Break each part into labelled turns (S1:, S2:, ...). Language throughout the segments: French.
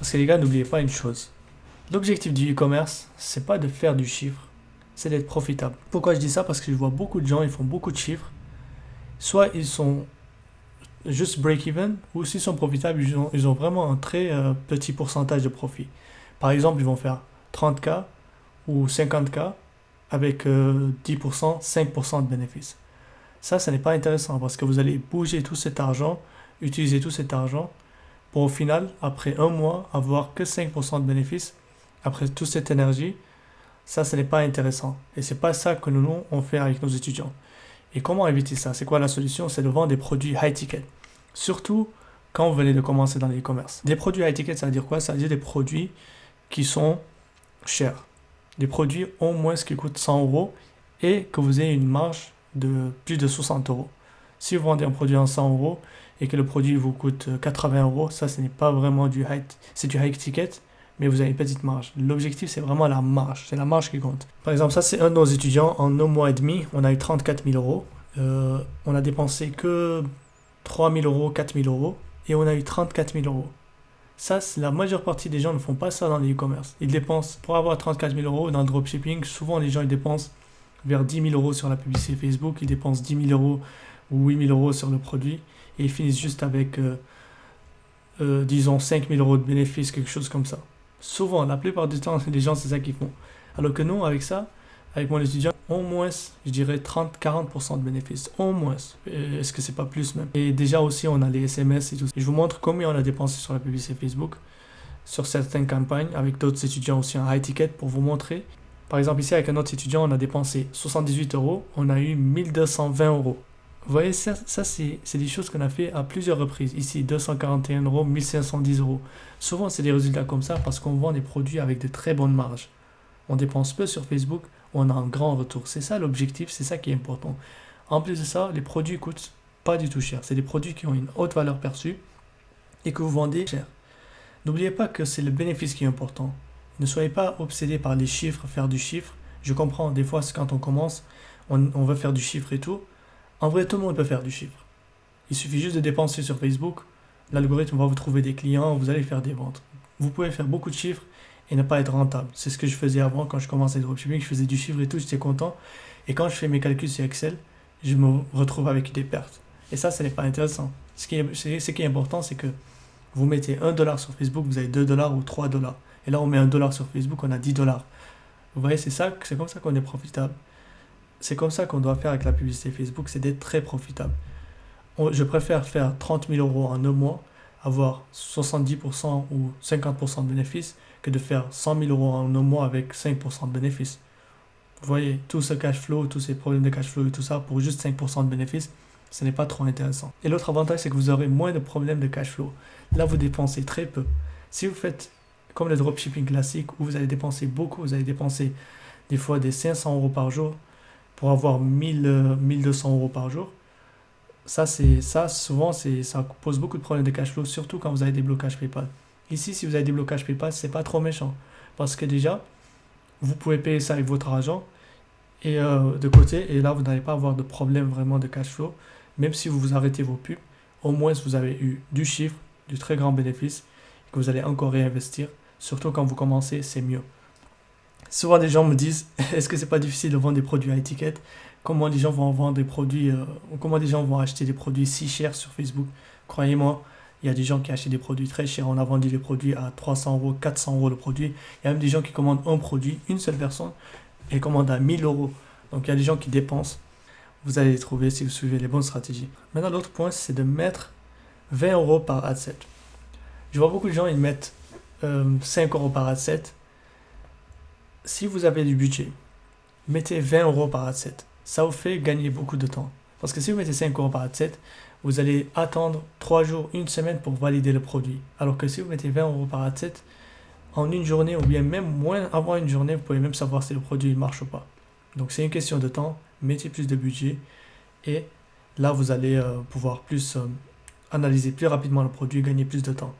S1: Parce que les gars, n'oubliez pas une chose. L'objectif du e-commerce, c'est pas de faire du chiffre, c'est d'être profitable. Pourquoi je dis ça? Parce que je vois beaucoup de gens, ils font beaucoup de chiffres. Soit ils sont juste break-even, ou s'ils sont profitables, ils ont vraiment un très petit pourcentage de profit. Par exemple, ils vont faire 30K ou 50K avec 10%, 5% de bénéfices. Ça n'est pas intéressant parce que vous allez bouger tout cet argent, utiliser tout cet argent pour au final, après un mois, avoir que 5% de bénéfices. Après toute cette énergie, ça, ce n'est pas intéressant. Et c'est pas ça que nous, on fait avec nos étudiants. Et comment éviter ça? C'est quoi la solution? C'est de vendre des produits high ticket. Surtout quand vous venez de commencer dans l'e-commerce. Des produits high ticket, ça veut dire quoi? Ça veut dire des produits qui sont chers. Des produits au moins qui coûtent 100 euros et que vous ayez une marge de plus de 60 euros. Si vous vendez un produit en 100 euros et que le produit vous coûte 80 euros, ça, ce n'est pas vraiment du high, c'est du high ticket, mais vous avez une petite marge. L'objectif, c'est vraiment la marge. C'est la marge qui compte. Par exemple, ça, c'est un de nos étudiants. En un mois et demi, on a eu 34 000 euros. On a dépensé que 3 000 euros, 4 000 euros. Et on a eu 34 000 euros. Ça, la majeure partie des gens ne font pas ça dans les e-commerce. Ils dépensent, pour avoir 34 000 euros dans le dropshipping, souvent les gens ils dépensent vers 10 000 euros sur la publicité Facebook, ils dépensent 10 000 euros ou 8 000 euros sur le produit, et ils finissent juste avec, disons, 5 000 euros de bénéfices, quelque chose comme ça. Souvent, la plupart du temps, les gens, c'est ça qu'ils font. Alors que nous, avec ça, avec mon étudiant, au moins, je dirais 30-40% de bénéfices. Au moins. Est-ce que c'est pas plus même? Et déjà aussi, on a les SMS et tout. Et je vous montre combien on a dépensé sur la publicité Facebook, sur certaines campagnes, avec d'autres étudiants aussi en high ticket pour vous montrer. Par exemple, ici, avec un autre étudiant, on a dépensé 78 euros, on a eu 1220 euros. Vous voyez, ça c'est des choses qu'on a fait à plusieurs reprises. Ici, 241 euros, 1510 euros. Souvent, c'est des résultats comme ça parce qu'on vend des produits avec de très bonnes marges. On dépense peu sur Facebook, on a un grand retour. C'est ça l'objectif, c'est ça qui est important. En plus de ça, les produits coûtent pas du tout cher. C'est des produits qui ont une haute valeur perçue et que vous vendez cher. N'oubliez pas que c'est le bénéfice qui est important. Ne soyez pas obsédé par les chiffres, faire du chiffre. Je comprends, des fois, quand on commence, on veut faire du chiffre et tout. En vrai, tout le monde peut faire du chiffre. Il suffit juste de dépenser sur Facebook. L'algorithme va vous trouver des clients, vous allez faire des ventes. Vous pouvez faire beaucoup de chiffres et ne pas être rentable. C'est ce que je faisais avant quand je commençais le dropshipping. Je faisais du chiffre et tout, j'étais content. Et quand je fais mes calculs sur Excel, je me retrouve avec des pertes. Et ça, ce n'est pas intéressant. Ce qui est important, c'est que vous mettez 1$ sur Facebook, vous avez 2$ ou 3$. Et là, on met 1$ sur Facebook, on a 10$. Vous voyez, c'est comme ça qu'on est profitable. C'est comme ça qu'on doit faire avec la publicité Facebook, c'est d'être très profitable. Je préfère faire 30 000 euros en un mois, avoir 70% ou 50% de bénéfices, que de faire 100 000 euros en un mois avec 5% de bénéfices. Vous voyez, tout ce cash flow, tous ces problèmes de cash flow et tout ça, pour juste 5% de bénéfices, ce n'est pas trop intéressant. Et l'autre avantage, c'est que vous aurez moins de problèmes de cash flow. Là, vous dépensez très peu. Si vous faites comme le dropshipping classique, où vous allez dépenser beaucoup, vous allez dépenser des fois des 500 euros par jour, pour avoir 1200 euros par jour, souvent, ça pose beaucoup de problèmes de cash flow, surtout quand vous avez des blocages PayPal. Ici, si vous avez des blocages PayPal, c'est pas trop méchant. Parce que déjà, vous pouvez payer ça avec votre argent et de côté, et là, vous n'allez pas avoir de problème vraiment de cash flow. Même si vous arrêtez vos pubs, au moins, vous avez eu du chiffre, du très grand bénéfice, et que vous allez encore réinvestir. Surtout quand vous commencez, c'est mieux. Souvent, des gens me disent, est-ce que c'est pas difficile de vendre des produits à étiquette? Comment les gens vont vendre des produits, comment les gens vont acheter des produits si chers sur Facebook? Croyez-moi, il y a des gens qui achètent des produits très chers. On a vendu des produits à 300 euros, 400 euros le produit. Il y a même des gens qui commandent un produit, une seule personne, et commandent à 1000 euros. Donc, il y a des gens qui dépensent. Vous allez les trouver si vous suivez les bonnes stratégies. Maintenant, l'autre point, c'est de mettre 20 euros par adset. Je vois beaucoup de gens, ils mettent 5 euros par adset. Si vous avez du budget, mettez 20 euros par adset. Ça vous fait gagner beaucoup de temps. Parce que si vous mettez 5 euros par adset, vous allez attendre 3 jours, une semaine pour valider le produit. Alors que si vous mettez 20 euros par adset, en une journée ou bien même moins avant une journée, vous pouvez même savoir si le produit marche ou pas. Donc c'est une question de temps, mettez plus de budget et là vous allez pouvoir plus analyser plus rapidement le produit, gagner plus de temps.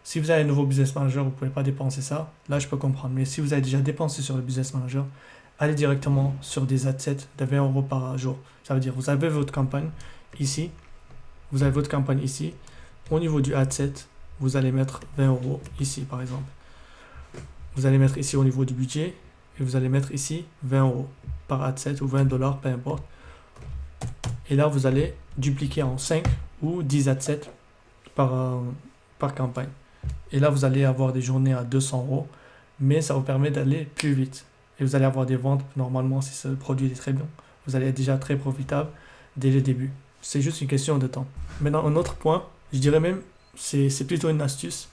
S1: Si vous avez un nouveau business manager, vous ne pouvez pas dépenser ça. Là, je peux comprendre. Mais si vous avez déjà dépensé sur le business manager, allez directement sur des adsets de 20 euros par jour. Ça veut dire, vous avez votre campagne ici. Vous avez votre campagne ici. Au niveau du adset, vous allez mettre 20 € ici par exemple. Vous allez mettre ici au niveau du budget et vous allez mettre ici 20 € par ad set ou 20 $, peu importe. Et là, vous allez dupliquer en 5 ou 10 ad sets par campagne. Et là, vous allez avoir des journées à 200 €, mais ça vous permet d'aller plus vite. Et vous allez avoir des ventes, normalement, si ce produit est très bien. Vous allez être déjà très profitable dès le début. C'est juste une question de temps. Maintenant, un autre point, je dirais même, c'est plutôt une astuce.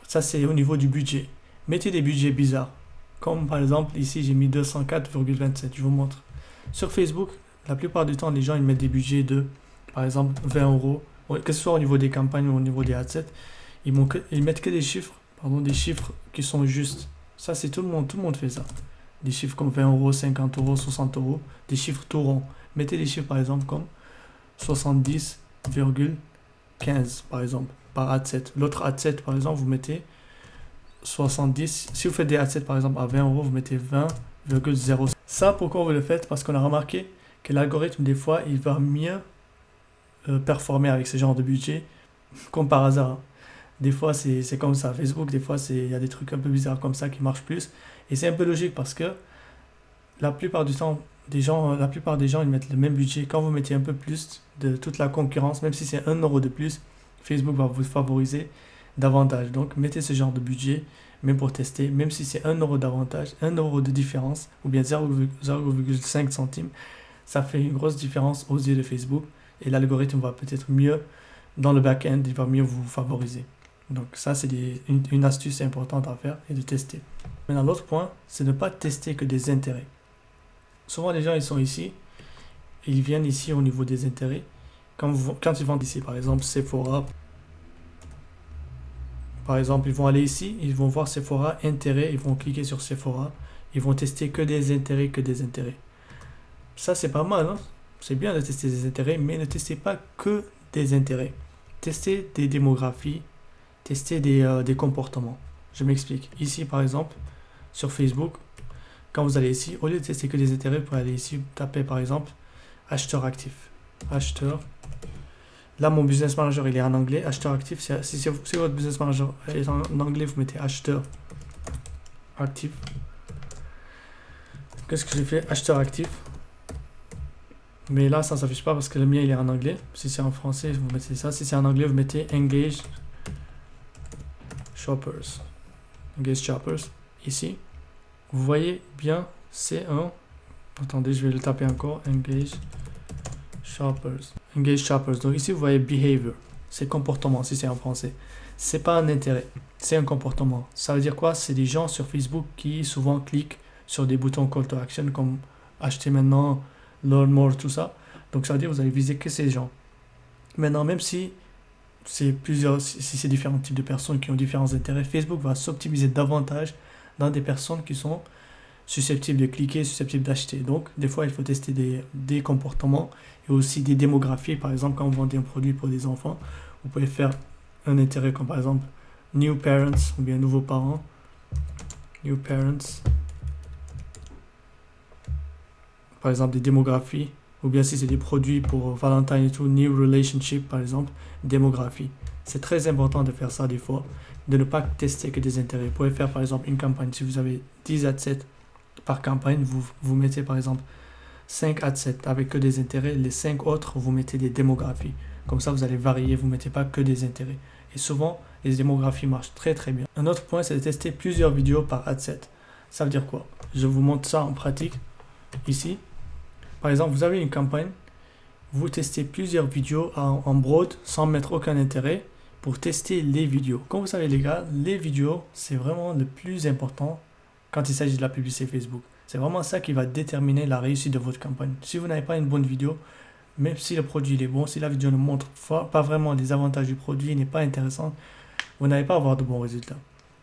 S1: Ça, c'est au niveau du budget. Mettez des budgets bizarres. Comme par exemple, ici, j'ai mis 204,27. Je vous montre. Sur Facebook, la plupart du temps, les gens ils mettent des budgets de, par exemple, 20 €. Que ce soit au niveau des campagnes ou au niveau des ad sets, ils mettent que des chiffres, des chiffres qui sont justes. Ça, c'est tout le monde fait ça. Des chiffres comme 20 €, 50 €, 60 €, des chiffres tout ronds. Mettez des chiffres, par exemple, comme 70,15, par exemple, par ad set. L'autre ad set, par exemple, vous mettez 70. Si vous faites des ad sets, par exemple, à 20 €, vous mettez 20,0. Ça, pourquoi vous le faites? Parce qu'on a remarqué que l'algorithme, des fois, il va mieux performer avec ce genre de budget, comme par hasard. Des fois, c'est comme ça. Facebook, des fois, il y a des trucs un peu bizarres comme ça qui marchent plus. Et c'est un peu logique parce que la plupart du temps, la plupart des gens, ils mettent le même budget. Quand vous mettez un peu plus de toute la concurrence, même si c'est 1 € de plus, Facebook va vous favoriser davantage. Donc, mettez ce genre de budget, même pour tester, même si c'est 1 € d'avantage, 1 € de différence, ou bien 0,5 centimes, ça fait une grosse différence aux yeux de Facebook. Et l'algorithme va peut-être mieux, dans le back-end, il va mieux vous favoriser. Donc ça, c'est une astuce importante à faire et de tester. Maintenant, l'autre point, c'est de ne pas tester que des intérêts. Souvent, les gens, ils sont ici, et ils viennent ici au niveau des intérêts. Quand ils vendent ici, par exemple, Sephora, par exemple, ils vont aller ici, ils vont voir Sephora, intérêts, ils vont cliquer sur Sephora, ils vont tester que des intérêts, Ça, c'est pas mal, hein? C'est bien de tester des intérêts, mais ne testez pas que des intérêts. Testez des démographies, testez des comportements. Je m'explique. Ici, par exemple, sur Facebook, quand vous allez ici, au lieu de tester que des intérêts, vous pouvez aller ici, taper par exemple acheteur actif. Acheteur. Là, mon business manager, il est en anglais. Acheteur actif, si votre business manager est en anglais, vous mettez acheteur actif. Qu'est-ce que j'ai fait? Acheteur actif. Mais là, ça ne s'affiche pas parce que le mien, il est en anglais. Si c'est en français, vous mettez ça. Si c'est en anglais, vous mettez Engage Shoppers. Engage Shoppers. Ici. Vous voyez bien, c'est un... Attendez, je vais le taper encore. Engage Shoppers. Engage Shoppers. Donc ici, vous voyez Behavior. C'est comportement, si c'est en français. C'est pas un intérêt. C'est un comportement. Ça veut dire quoi? C'est des gens sur Facebook qui souvent cliquent sur des boutons Call to Action comme acheter maintenant, learn more, tout ça. Donc ça veut dire que vous allez viser que ces gens. Maintenant, même si c'est différents types de personnes qui ont différents intérêts, Facebook va s'optimiser davantage dans des personnes qui sont susceptibles de cliquer, susceptibles d'acheter. Donc, des fois, il faut tester des comportements et aussi des démographies. Par exemple, quand vous vendez un produit pour des enfants, vous pouvez faire un intérêt comme par exemple New Parents ou bien Nouveaux Parents. New Parents. Par exemple, des démographies. Ou bien si c'est des produits pour Valentine et tout, New Relationship par exemple, démographie. C'est très important de faire ça des fois, de ne pas tester que des intérêts. Vous pouvez faire par exemple une campagne, si vous avez 10 ad sets par campagne, vous mettez par exemple 5 ad sets avec que des intérêts, les 5 autres, vous mettez des démographies. Comme ça, vous allez varier, vous ne mettez pas que des intérêts. Et souvent, les démographies marchent très très bien. Un autre point, c'est de tester plusieurs vidéos par ad set. Ça veut dire quoi? Je vous montre ça en pratique, ici. Par exemple, vous avez une campagne, vous testez plusieurs vidéos en broad sans mettre aucun intérêt pour tester les vidéos. Comme vous savez les gars, les vidéos, c'est vraiment le plus important quand il s'agit de la publicité Facebook. C'est vraiment ça qui va déterminer la réussite de votre campagne. Si vous n'avez pas une bonne vidéo, même si le produit est bon, si la vidéo ne montre pas vraiment les avantages du produit, n'est pas intéressante, vous n'allez pas avoir de bons résultats.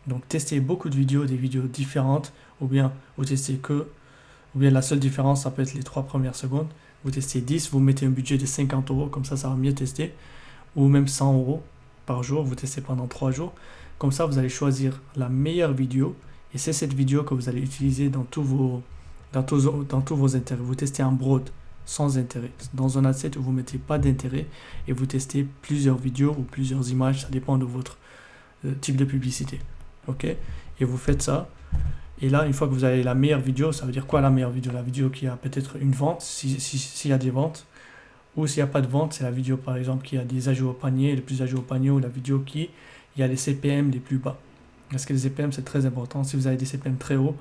S1: Donc testez beaucoup de vidéos, des vidéos différentes, ou bien vous testez ou bien la seule différence, ça peut être les 3 premières secondes. Vous testez 10, vous mettez un budget de 50 €, comme ça va mieux tester. Ou même 100 € par jour, vous testez pendant 3 jours. Comme ça, vous allez choisir la meilleure vidéo. Et c'est cette vidéo que vous allez utiliser dans tous vos intérêts. Vous testez en broad, sans intérêt. Dans un ad set où vous ne mettez pas d'intérêt et vous testez plusieurs vidéos ou plusieurs images, ça dépend de type de publicité. Ok? Et vous faites ça. Et là, une fois que vous avez la meilleure vidéo, ça veut dire quoi la meilleure vidéo? La vidéo qui a peut-être une vente, s'il y a des ventes. Ou s'il n'y a pas de vente, c'est la vidéo par exemple qui a des ajouts au panier, le plus ajouts au panier, ou la vidéo qui il y a les CPM les plus bas. Parce que les CPM c'est très important. Si vous avez des CPM très hauts,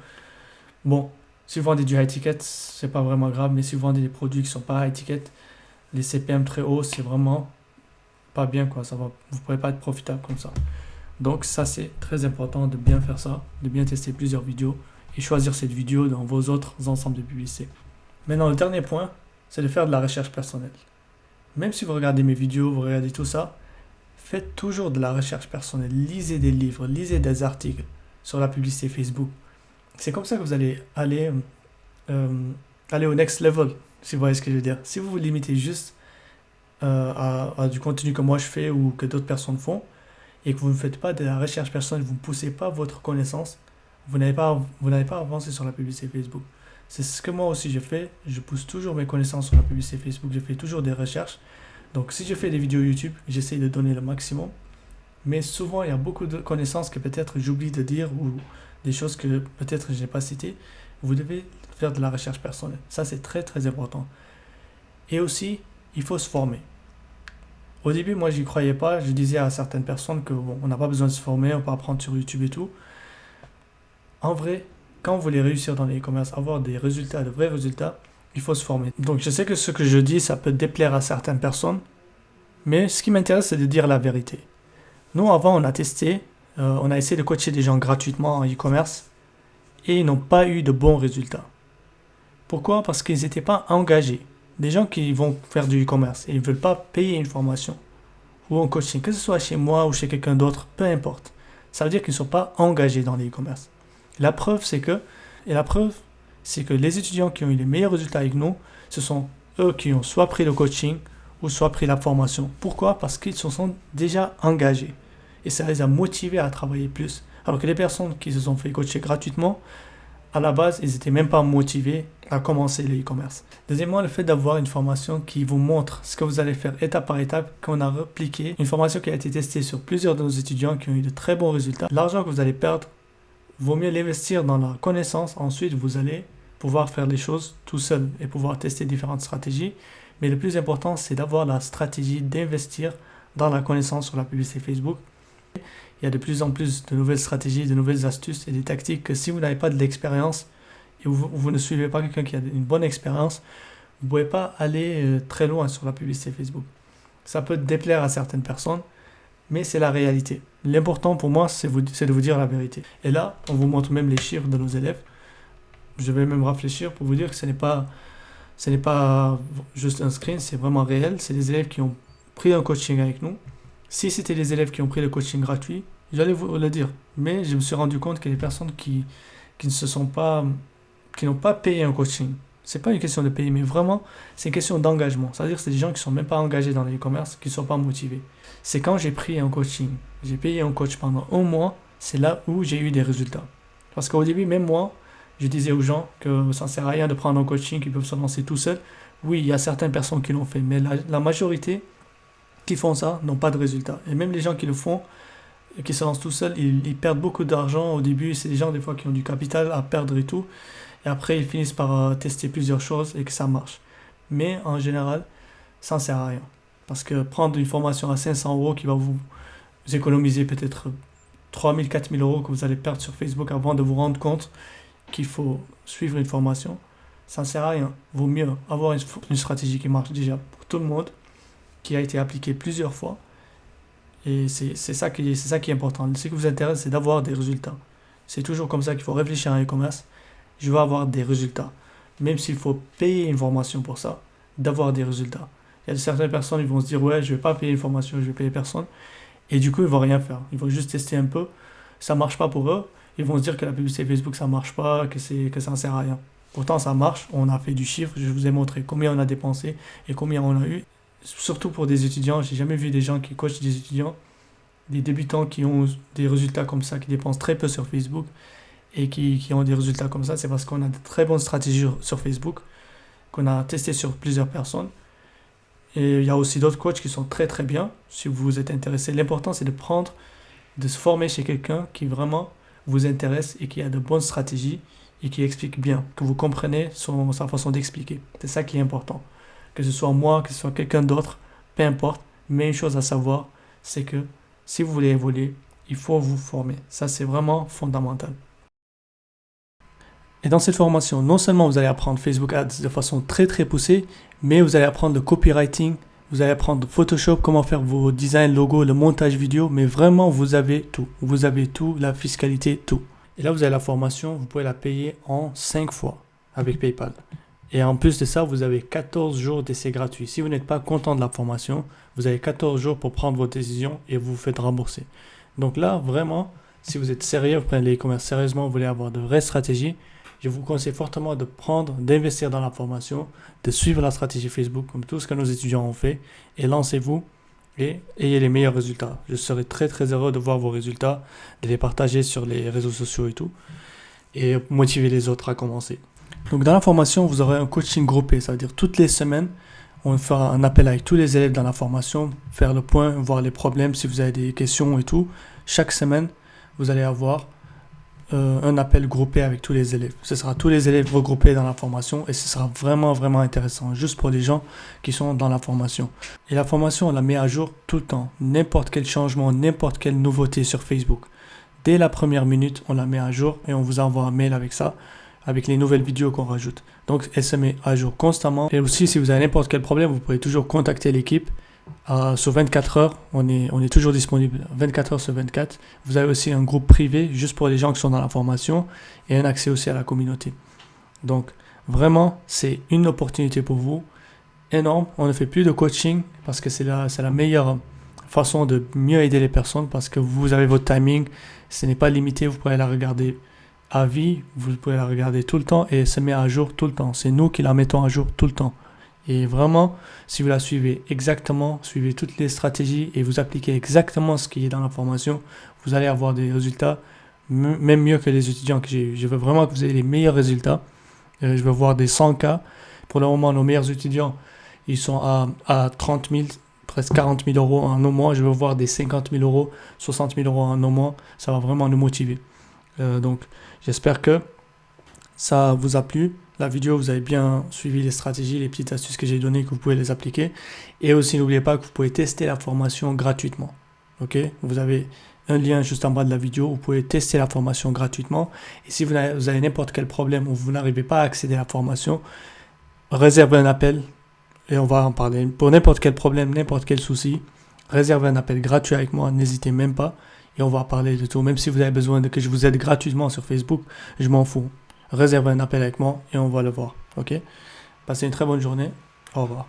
S1: bon, si vous vendez du high ticket, c'est pas vraiment grave, mais si vous vendez des produits qui sont pas high ticket, les CPM très hauts, c'est vraiment pas bien quoi. Vous ne pourrez pas être profitable comme ça. Donc ça c'est très important de bien faire ça, de bien tester plusieurs vidéos et choisir cette vidéo dans vos autres ensembles de publicités. Maintenant le dernier point, c'est de faire de la recherche personnelle. Même si vous regardez mes vidéos, vous regardez tout ça, faites toujours de la recherche personnelle. Lisez des livres, lisez des articles sur la publicité Facebook. C'est comme ça que vous allez aller au next level, si vous voyez ce que je veux dire. Si vous vous limitez juste à du contenu que moi je fais ou que d'autres personnes font, et que vous ne faites pas de la recherche personnelle, vous ne poussez pas votre connaissance, vous n'allez pas avancer sur la publicité Facebook. C'est ce que moi aussi je fais. Je pousse toujours mes connaissances sur la publicité Facebook. Je fais toujours des recherches. Donc si je fais des vidéos YouTube, j'essaie de donner le maximum. Mais souvent, il y a beaucoup de connaissances que peut-être j'oublie de dire ou des choses que peut-être je n'ai pas citées. Vous devez faire de la recherche personnelle. Ça, c'est très très important. Et aussi, il faut se former. Au début, moi, j'y croyais pas. Je disais à certaines personnes que bon, on n'a pas besoin de se former, on peut apprendre sur YouTube et tout. En vrai, quand vous voulez réussir dans les e-commerce, avoir des résultats, de vrais résultats, il faut se former. Donc je sais que ce que je dis, ça peut déplaire à certaines personnes, mais ce qui m'intéresse, c'est de dire la vérité. Nous, avant, on a testé, on a essayé de coacher des gens gratuitement en e-commerce, et ils n'ont pas eu de bons résultats. Pourquoi? Parce qu'ils n'étaient pas engagés. Des gens qui vont faire du e-commerce et ils ne veulent pas payer une formation ou un coaching, que ce soit chez moi ou chez quelqu'un d'autre, peu importe. Ça veut dire qu'ils ne sont pas engagés dans les e-commerce. La preuve, c'est que les étudiants qui ont eu les meilleurs résultats avec nous, ce sont eux qui ont soit pris le coaching ou soit pris la formation. Pourquoi? Parce qu'ils se sont déjà engagés. Et ça les a motivés à travailler plus. Alors que les personnes qui se sont fait coacher gratuitement, à la base, ils n'étaient même pas motivés à commencer le e-commerce. Deuxièmement, le fait d'avoir une formation qui vous montre ce que vous allez faire étape par étape, qu'on a répliqué, une formation qui a été testée sur plusieurs de nos étudiants qui ont eu de très bons résultats. L'argent que vous allez perdre, vaut mieux l'investir dans la connaissance. Ensuite, vous allez pouvoir faire les choses tout seul et pouvoir tester différentes stratégies. Mais le plus important, c'est d'avoir la stratégie d'investir dans la connaissance sur la publicité Facebook. Il y a de plus en plus de nouvelles stratégies, de nouvelles astuces et des tactiques que si vous n'avez pas de l'expérience et vous ne suivez pas quelqu'un qui a une bonne expérience, vous ne pouvez pas aller très loin sur la publicité Facebook. Ça peut déplaire à certaines personnes, mais c'est la réalité. L'important pour moi, c'est de vous dire la vérité. Et là, on vous montre même les chiffres de nos élèves. Je vais même réfléchir pour vous dire que ce n'est pas juste un screen, c'est vraiment réel. C'est des élèves qui ont pris un coaching avec nous. Si c'était les élèves qui ont pris le coaching gratuit, j'allais vous le dire. Mais je me suis rendu compte que les personnes qui n'ont pas payé un coaching, c'est pas une question de payer, mais vraiment, c'est une question d'engagement. C'est-à-dire que c'est des gens qui sont même pas engagés dans le e-commerce, qui ne sont pas motivés. C'est quand j'ai pris un coaching, j'ai payé un coach pendant un mois, c'est là où j'ai eu des résultats. Parce qu'au début, même moi, je disais aux gens que ça ne sert à rien de prendre un coaching, qu'ils peuvent se lancer tout seuls. Oui, il y a certaines personnes qui l'ont fait, mais la majorité qui font ça n'ont pas de résultats. Et même les gens qui le font, qui se lancent tout seuls, ils perdent beaucoup d'argent au début. C'est des gens des fois qui ont du capital à perdre et tout. Et après, ils finissent par tester plusieurs choses et que ça marche. Mais en général, ça ne sert à rien. Parce que prendre une formation à 500 € qui va vous économiser peut-être 3 000, 4 000 € que vous allez perdre sur Facebook avant de vous rendre compte qu'il faut suivre une formation, ça ne sert à rien. Vaut mieux avoir une stratégie qui marche déjà pour tout le monde, qui a été appliquée plusieurs fois. Et c'est ça qui est important. Ce qui vous intéresse, c'est d'avoir des résultats. C'est toujours comme ça qu'il faut réfléchir à e-commerce. Je veux avoir des résultats. Même s'il faut payer une formation pour ça, d'avoir des résultats. Il y a certaines personnes, ils vont se dire, ouais, je ne vais pas payer une formation, je vais payer personne. Et du coup, ils ne vont rien faire. Ils vont juste tester un peu. Ça ne marche pas pour eux. Ils vont se dire que la publicité Facebook, ça ne marche pas, que ça ne sert à rien. Pourtant, ça marche. On a fait du chiffre. Je vous ai montré combien on a dépensé et combien on a eu. Surtout pour des étudiants. J'ai jamais vu des gens qui coachent des étudiants, des débutants qui ont des résultats comme ça, qui dépensent très peu sur Facebook et qui ont des résultats comme ça. C'est parce qu'on a de très bonnes stratégies sur Facebook, qu'on a testé sur plusieurs personnes. Et il y a aussi d'autres coachs qui sont très très bien. Si vous êtes intéressé, l'important c'est de prendre de se former chez quelqu'un qui vraiment vous intéresse et qui a de bonnes stratégies et qui explique bien, que vous comprenez sa façon d'expliquer. C'est ça qui est important. Que ce soit moi, que ce soit quelqu'un d'autre, peu importe. Mais une chose à savoir, c'est que si vous voulez évoluer, il faut vous former. Ça, c'est vraiment fondamental. Et dans cette formation, non seulement vous allez apprendre Facebook Ads de façon très très poussée, mais vous allez apprendre le copywriting, vous allez apprendre Photoshop, comment faire vos designs, logos, le montage vidéo, mais vraiment vous avez tout. Vous avez tout, la fiscalité, tout. Et là, vous avez la formation, vous pouvez la payer en 5 fois avec PayPal. Et en plus de ça, vous avez 14 jours d'essai gratuit. Si vous n'êtes pas content de la formation, vous avez 14 jours pour prendre votre décision et vous vous faites rembourser. Donc là, vraiment, si vous êtes sérieux, vous prenez les e-commerce sérieusement, vous voulez avoir de vraies stratégies, je vous conseille fortement d'investir dans la formation, de suivre la stratégie Facebook comme tout ce que nos étudiants ont fait et lancez-vous et ayez les meilleurs résultats. Je serai très très heureux de voir vos résultats, de les partager sur les réseaux sociaux et tout et motiver les autres à commencer. Donc dans la formation, vous aurez un coaching groupé, ça veut dire toutes les semaines, on fera un appel avec tous les élèves dans la formation, faire le point, voir les problèmes, si vous avez des questions et tout. Chaque semaine, vous allez avoir un appel groupé avec tous les élèves. Ce sera tous les élèves regroupés dans la formation et ce sera vraiment vraiment intéressant juste pour les gens qui sont dans la formation. Et la formation, on la met à jour tout le temps. N'importe quel changement, n'importe quelle nouveauté sur Facebook. Dès la première minute, on la met à jour et on vous envoie un mail avec ça, avec les nouvelles vidéos qu'on rajoute. Donc, elle se met à jour constamment. Et aussi, si vous avez n'importe quel problème, vous pouvez toujours contacter l'équipe. Sur 24 heures, on est toujours disponible 24 heures sur 24. Vous avez aussi un groupe privé juste pour les gens qui sont dans la formation et un accès aussi à la communauté. Donc vraiment, c'est une opportunité pour vous énorme. On ne fait plus de coaching parce que c'est la meilleure façon de mieux aider les personnes parce que vous avez votre timing. Ce n'est pas limité, vous pouvez la regarder à vie, vous pouvez la regarder tout le temps et elle se met à jour tout le temps. C'est nous qui la mettons à jour tout le temps. Et vraiment, si vous la suivez exactement, suivez toutes les stratégies et vous appliquez exactement ce qui est dans la formation, vous allez avoir des résultats même mieux que les étudiants que j'ai eu. Je veux vraiment que vous ayez les meilleurs résultats. Je veux voir des 100 cas. Pour le moment, nos meilleurs étudiants, ils sont à 30 000, presque 40 000 euros en un mois. Je veux voir des 50 000 euros, 60 000 euros en un mois. Ça va vraiment nous motiver. Donc, j'espère que ça vous a plu. La vidéo, vous avez bien suivi les stratégies, les petites astuces que j'ai données, que vous pouvez les appliquer. Et aussi, n'oubliez pas que vous pouvez tester la formation gratuitement. Ok? Vous avez un lien juste en bas de la vidéo. Vous pouvez tester la formation gratuitement. Et si vous avez n'importe quel problème ou vous n'arrivez pas à accéder à la formation, réservez un appel et on va en parler. Pour n'importe quel problème, n'importe quel souci, réservez un appel gratuit avec moi. N'hésitez même pas. Et on va parler de tout. Même si vous avez besoin que je vous aide gratuitement sur Facebook, je m'en fous. Réservez un appel avec moi et on va le voir. Ok? Passez une très bonne journée. Au revoir.